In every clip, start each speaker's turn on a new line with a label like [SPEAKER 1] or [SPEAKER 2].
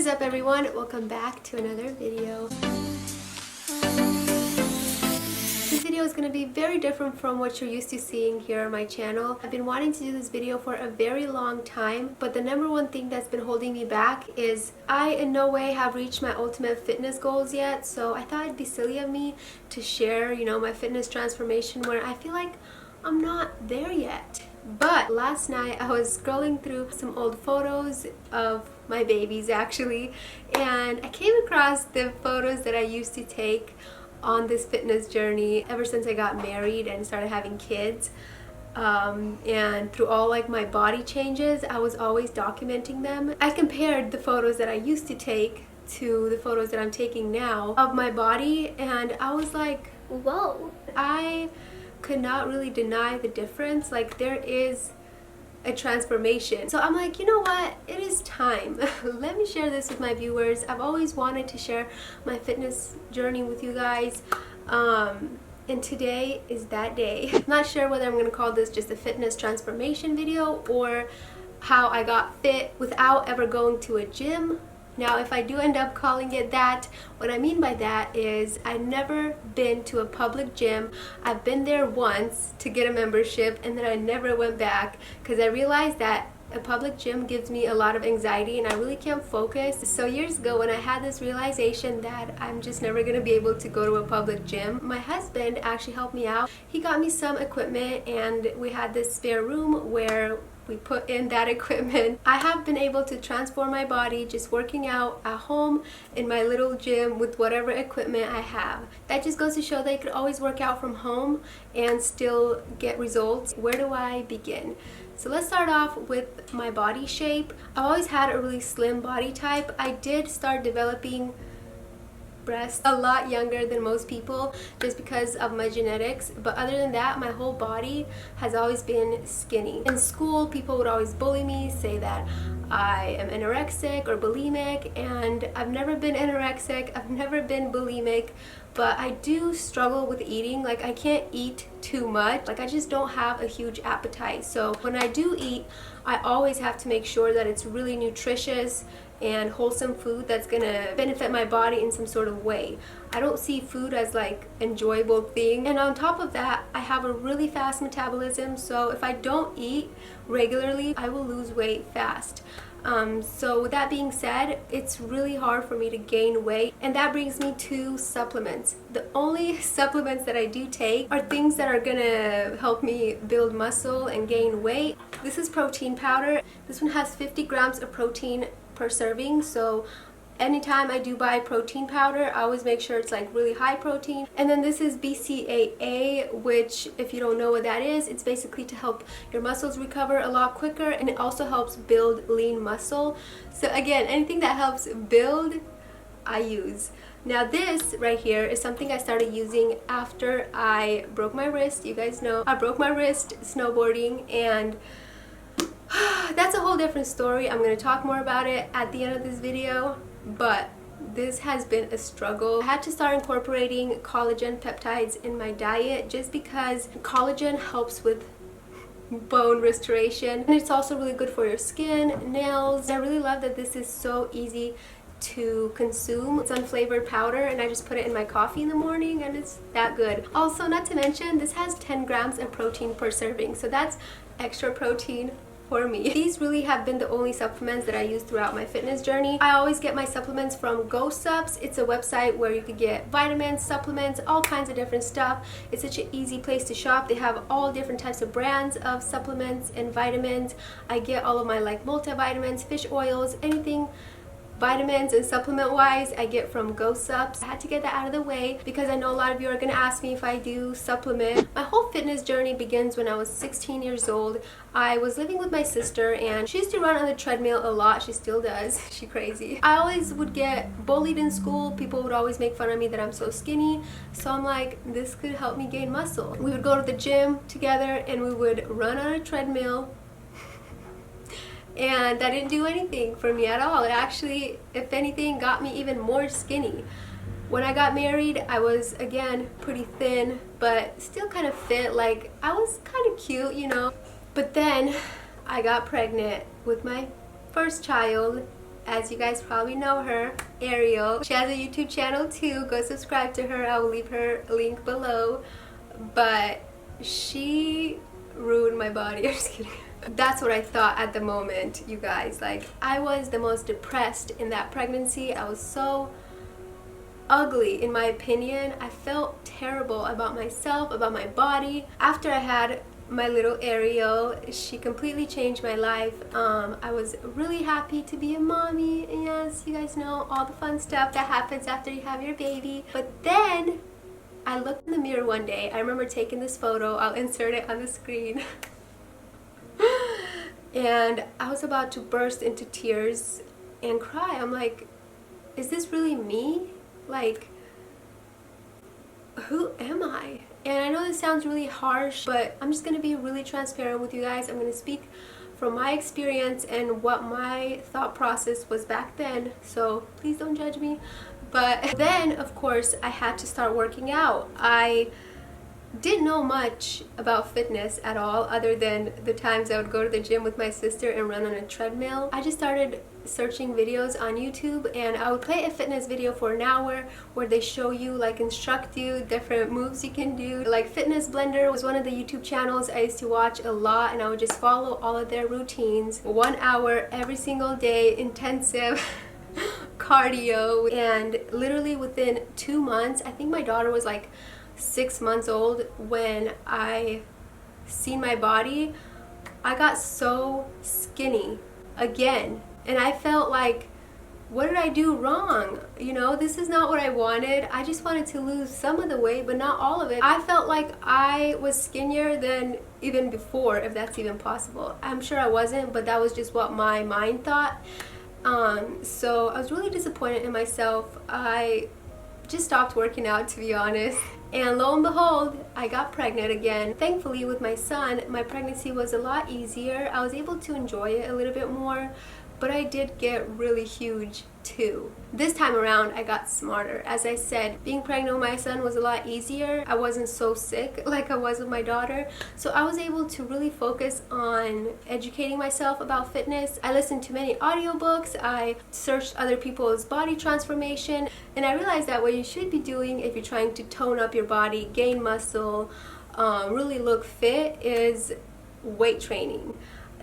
[SPEAKER 1] is up, everyone? Welcome back to another video. This video is going to be very different from what you're used to seeing here on my channel. I've been wanting to do this video for a very long time, but the number one thing that's been holding me back is I in no way have reached my ultimate fitness goals yet, so I thought it'd be silly of me to share, my fitness transformation where I feel like I'm not there yet. But last night I was scrolling through some old photos of my babies actually, and I came across the photos that I used to take on this fitness journey ever since I got married and started having kids. And through all my body changes, I was always documenting them. I compared the photos that I used to take to the photos that I'm taking now of my body, and I was like, whoa. I could not really deny the difference. There is a transformation. So I'm like, you know what? It is time. Let me share this with my viewers. I've always wanted to share my fitness journey with you guys. And today is that day. I'm not sure whether I'm going to call this just a fitness transformation video or how I got fit without ever going to a gym. Now, if I do end up calling it that, what I mean by that is I've never been to a public gym. I've been there once to get a membership, and then I never went back because I realized that a public gym gives me a lot of anxiety and I really can't focus. So years ago, when I had this realization that I'm just never going to be able to go to a public gym, my husband actually helped me out. He got me some equipment and we had this spare room where we put in that equipment. I have been able to transform my body just working out at home in my little gym with whatever equipment I have. That just goes to show that you could always work out from home and still get results. Where do I begin? So let's start off with my body shape. I've always had a really slim body type. I did start developing breasts a lot younger than most people just because of my genetics, but other than that, my whole body has always been skinny. In school, people would always bully me, say that I am anorexic or bulimic, and I've never been anorexic, I've never been bulimic, but I do struggle with eating. I can't eat too much. I just don't have a huge appetite. So when I do eat, I always have to make sure that it's really nutritious and wholesome food that's gonna benefit my body in some sort of way. I don't see food as enjoyable thing. And on top of that, I have a really fast metabolism, so if I don't eat regularly, I will lose weight fast. So with that being said, it's really hard for me to gain weight, and that brings me to supplements. The only supplements that I do take are things that are gonna help me build muscle and gain weight. This is protein powder. This one has 50 grams of protein per serving, so anytime I do buy protein powder, I always make sure it's really high protein. And then this is BCAA, which if you don't know what that is, it's basically to help your muscles recover a lot quicker, and it also helps build lean muscle. So again, anything that helps build, I use. Now this right here is something I started using after I broke my wrist. You guys know I broke my wrist snowboarding, and that's a whole different story. I'm going to talk more about it at the end of this video, but this has been a struggle. I had to start incorporating collagen peptides in my diet just because collagen helps with bone restoration, and it's also really good for your skin, nails. I really love that this is so easy to consume. It's unflavored powder, and I just put it in my coffee in the morning, and it's that good. Also, not to mention, this has 10 grams of protein per serving, so that's extra protein for me. These really have been the only supplements that I use throughout my fitness journey. I always get my supplements from GoSups. It's a website where you can get vitamins, supplements, all kinds of different stuff. It's such an easy place to shop. They have all different types of brands of supplements and vitamins. I get all of my multivitamins, fish oils, anything vitamins and supplement wise I get from GoSups. I had to get that out of the way because I know a lot of you are going to ask me if I do supplement. My whole fitness journey begins when I was 16 years old. I was living with my sister, and she used to run on the treadmill a lot. She still does. She's crazy. I always would get bullied in school. People would always make fun of me that I'm so skinny. So I'm like, this could help me gain muscle. We would go to the gym together and we would run on a treadmill. And that didn't do anything for me at all. It actually, if anything, got me even more skinny. When I got married, I was, again, pretty thin, but still kind of fit. I was kind of cute, But then I got pregnant with my first child, as you guys probably know her, Ariel. She has a YouTube channel too. Go subscribe to her. I will leave her link below. But she ruined my body. I'm just kidding. That's what I thought at the moment, you guys. Like, I was the most depressed in that pregnancy. I was so ugly, in my opinion. I felt terrible about myself, about my body. After I had my little Ariel, she completely changed my life. I was really happy to be a mommy. Yes, you guys know all the fun stuff that happens after you have your baby. But then I looked in the mirror one day. I remember taking this photo. I'll insert it on the screen. And I was about to burst into tears and cry. I'm like, is this really me? Like, who am I? And I know this sounds really harsh, but I'm just going to be really transparent with you guys. I'm going to speak from my experience and what my thought process was back then. So please don't judge me. But then, of course, I had to start working out. I didn't know much about fitness at all, other than the times I would go to the gym with my sister and run on a treadmill. I just started searching videos on YouTube, and I would play a fitness video for an hour where they show you, like, instruct you different moves you can do. Like, Fitness Blender was one of the YouTube channels I used to watch a lot, and I would just follow all of their routines. 1 hour every single day, intensive cardio. And literally within 2 months, I think my daughter was like 6 months old when I seen my body, I got so skinny again. And I felt like, what did I do wrong? You know, this is not what I wanted. I just wanted to lose some of the weight, but not all of it. I felt like I was skinnier than even before, if that's even possible. I'm sure I wasn't, but that was just what my mind thought. So I was really disappointed in myself. I just stopped working out, to be honest. And lo and behold, I got pregnant again. Thankfully, with my son, my pregnancy was a lot easier. I was able to enjoy it a little bit more, but I did get really huge too. This time around, I got smarter. As I said, being pregnant with my son was a lot easier. I wasn't so sick like I was with my daughter. So I was able to really focus on educating myself about fitness. I listened to many audiobooks. I searched other people's body transformation. And I realized that what you should be doing if you're trying to tone up your body, gain muscle, really look fit, is weight training.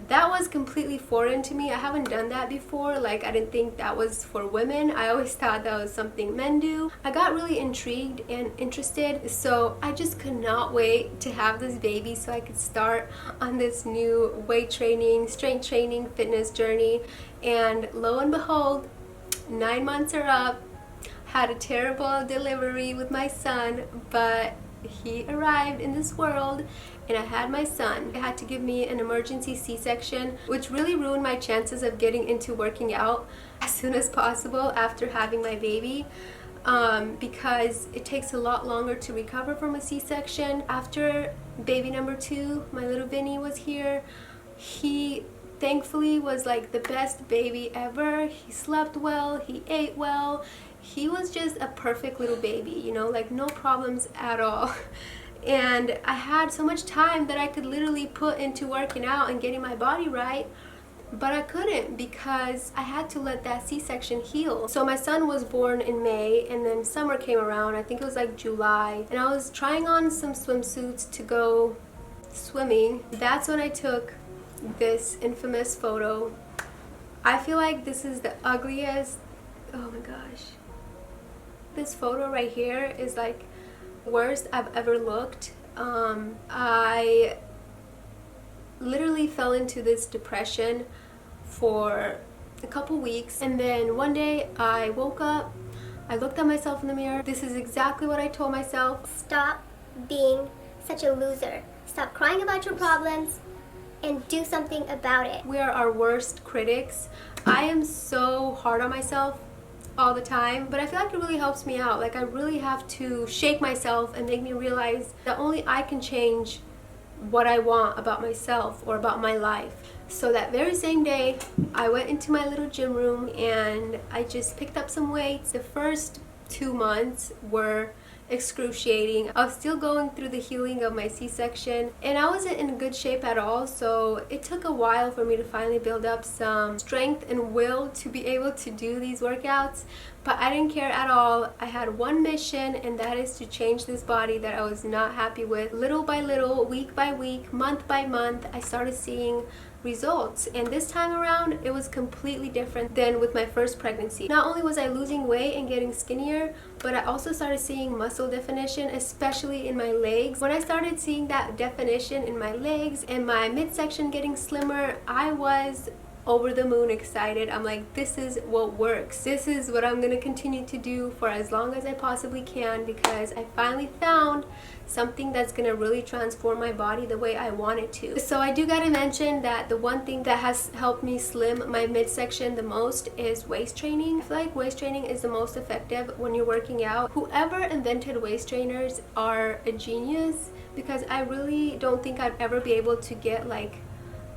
[SPEAKER 1] That was completely foreign to me. I haven't done that before. Like, I didn't think that was for women. I always thought that was something men do. I got really intrigued and interested, so I just could not wait to have this baby so I could start on this new weight training, strength training, fitness journey. And lo and behold, 9 months are up. Had a terrible delivery with my son, but he arrived in this world and I had my son. They had to give me an emergency C-section, which really ruined my chances of getting into working out as soon as possible after having my baby, because it takes a lot longer to recover from a C-section. After baby number 2, my little Vinny was here. He thankfully was like the best baby ever. He slept well, he ate well. He was just a perfect little baby, you know, like no problems at all. And I had so much time that I could literally put into working out and getting my body right, but I couldn't because I had to let that C-section heal. So my son was born in May, and then summer came around. I think it was like July, and I was trying on some swimsuits to go swimming. That's when I took this infamous photo. I feel like this is the ugliest, oh my gosh. This photo right here is like worst I've ever looked. I literally fell into this depression for a couple weeks, and then one day I woke up, I looked at myself in the mirror. This is exactly what I told myself.
[SPEAKER 2] Stop being such a loser. Stop crying about your problems and do something about it.
[SPEAKER 1] We are our worst critics. I am so hard on myself all the time, but I feel like it really helps me out. Like, I really have to shake myself and make me realize that only I can change what I want about myself or about my life. So that very same day, I went into my little gym room and I just picked up some weights. The first 2 months were excruciating. I was still going through the healing of my C-section, and I wasn't in good shape at all, so it took a while for me to finally build up some strength and will to be able to do these workouts. But I didn't care at all. I had one mission, and that is to change this body that I was not happy with. Little by little, week by week, month by month, I started seeing results, and this time around it was completely different than with my first pregnancy. Not only was I losing weight and getting skinnier, but I also started seeing muscle definition, especially in my legs. When I started seeing that definition in my legs and my midsection getting slimmer, I was over the moon excited. I'm like, this is what works. This is what I'm gonna continue to do for as long as I possibly can, because I finally found something that's gonna really transform my body the way I want it to. So I do gotta mention that the one thing that has helped me slim my midsection the most is waist training. I feel like waist training is the most effective when you're working out. Whoever invented waist trainers are a genius, because I really don't think I'd ever be able to get like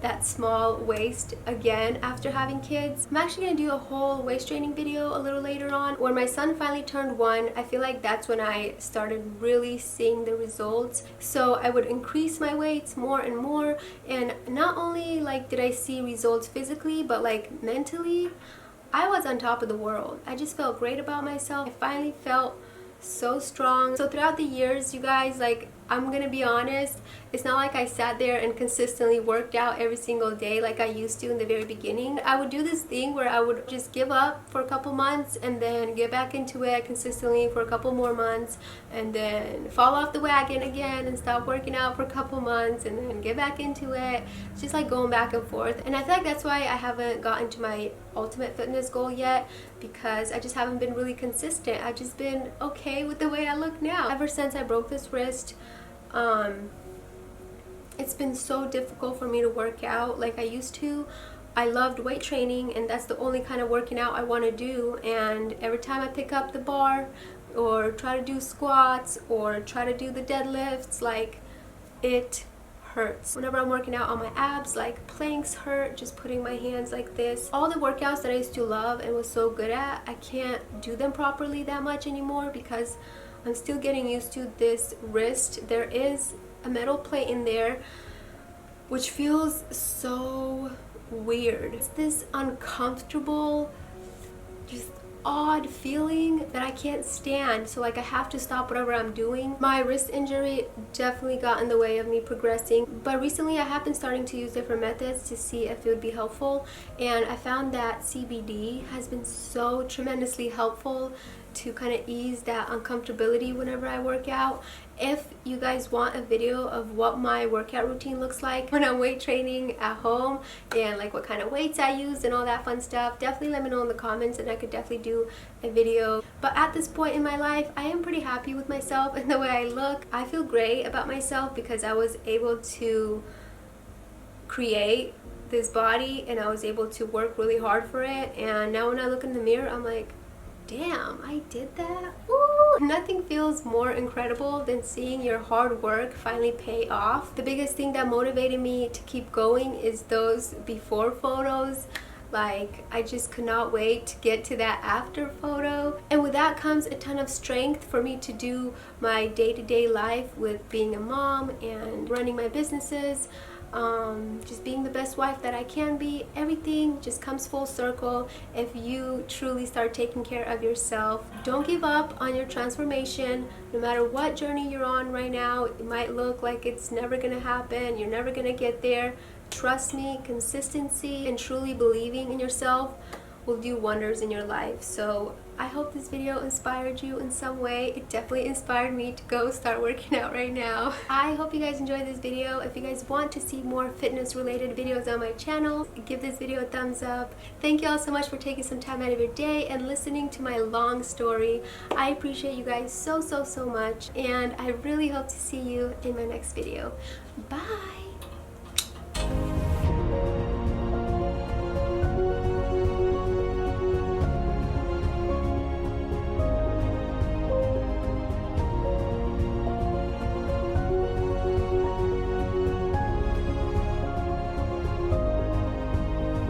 [SPEAKER 1] that small waist again after having kids. I'm actually gonna do a whole waist training video a little later on. When my son finally turned 1, I feel like that's when I started really seeing the results. So I would increase my weights more and more, and not only like did I see results physically, but like mentally, I was on top of the world. I just felt great about myself. I finally felt so strong. So throughout the years, you guys, like, I'm gonna be honest, it's not like I sat there and consistently worked out every single day like I used to in the very beginning. I would do this thing where I would just give up for a couple months and then get back into it consistently for a couple more months, and then fall off the wagon again and stop working out for a couple months and then get back into it. It's just like going back and forth, and I feel like that's why I haven't gotten to my ultimate fitness goal yet, because I just haven't been really consistent. I've just been okay with the way I look now. Ever since I broke this wrist, it's been so difficult for me to work out like I used to. I loved weight training, and that's the only kind of working out I want to do, and every time I pick up the bar or try to do squats or try to do the deadlifts, like, it hurts. Whenever I'm working out on my abs, like, planks hurt, just putting my hands like this. All the workouts that I used to love and was so good at, I can't do them properly that much anymore because I'm still getting used to this wrist. There is a metal plate in there, which feels so weird. It's this uncomfortable, just odd feeling that I can't stand, so like I have to stop whatever I'm doing. My wrist injury definitely got in the way of me progressing, but recently I have been starting to use different methods to see if it would be helpful, and I found that CBD has been so tremendously helpful to kind of ease that uncomfortability whenever I work out. If you guys want a video of what my workout routine looks like when I'm weight training at home, and like what kind of weights I use and all that fun stuff, definitely let me know in the comments and I could definitely do a video. But at this point in my life, I am pretty happy with myself and the way I look. I feel great about myself because I was able to create this body and I was able to work really hard for it, and now when I look in the mirror, I'm like, damn, I did that. Woo! Nothing feels more incredible than seeing your hard work finally pay off. The biggest thing that motivated me to keep going is those before photos. Like, I just could not wait to get to that after photo. And with that comes a ton of strength for me to do my day-to-day life with being a mom and running my businesses. Just being the best wife that I can be. Everything just comes full circle if you truly start taking care of yourself. Don't give up on your transformation. No matter what journey you're on right now, it might look like it's never gonna happen, you're never gonna get there. Trust me, consistency and truly believing in yourself will do wonders in your life. So I hope this video inspired you in some way. It definitely inspired me to go start working out right now. I hope you guys enjoyed this video. If you guys want to see more fitness related videos on my channel, give this video a thumbs up. Thank you all so much for taking some time out of your day and listening to my long story. I appreciate you guys so much, and I really hope to see you in my next video. Bye!